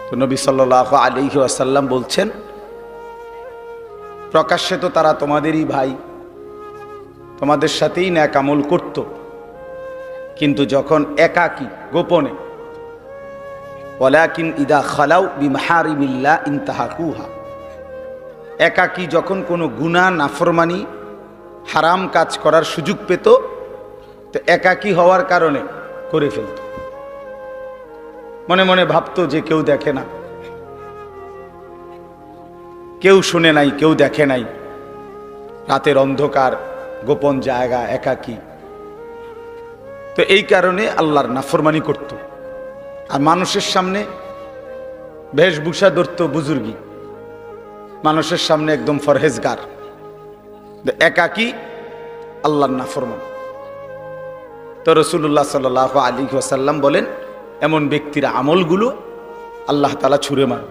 তো নবী সাল্লাল্লাহু আলাইহি ওয়াসাল্লাম বলছেন, প্রকাশ্যে তো তারা তোমাদেরই ভাই, তোমাদের সাথেই ন্যাক আমল করত, কিন্তু যখন একাকী গোপনে, ওয়ালাকিন ইদা খালাউ বিমাহারিমিল্লাহ ইনতাহাকুহা, একাকী যখন কোনো গুনাহ নাফরমানি হারাম কাজ করার সুযোগ পেত, তো একাকী হওয়ার কারণে করে ফেলত। মনে মনে ভাবতো যে কেউ দেখে না, কেউ শুনে নাই, কেউ দেখে নাই, রাতের অন্ধকার গোপন জায়গা একাকী। তো এই কারণে আল্লাহর নাফরমানি করত। আর মানুষের সামনে বেশভূষা ধরত বুজুর্গি, মানুষের সামনে একদম ফরহেজগার, একাকী আল্লাহর নাফরমান। তো রাসূলুল্লাহ সাল্লাল্লাহু আলাইহি ওয়াসাল্লাম বলেন, এমন ব্যক্তির আমলগুলো আল্লাহ তাআলা ছুঁড়ে মারে।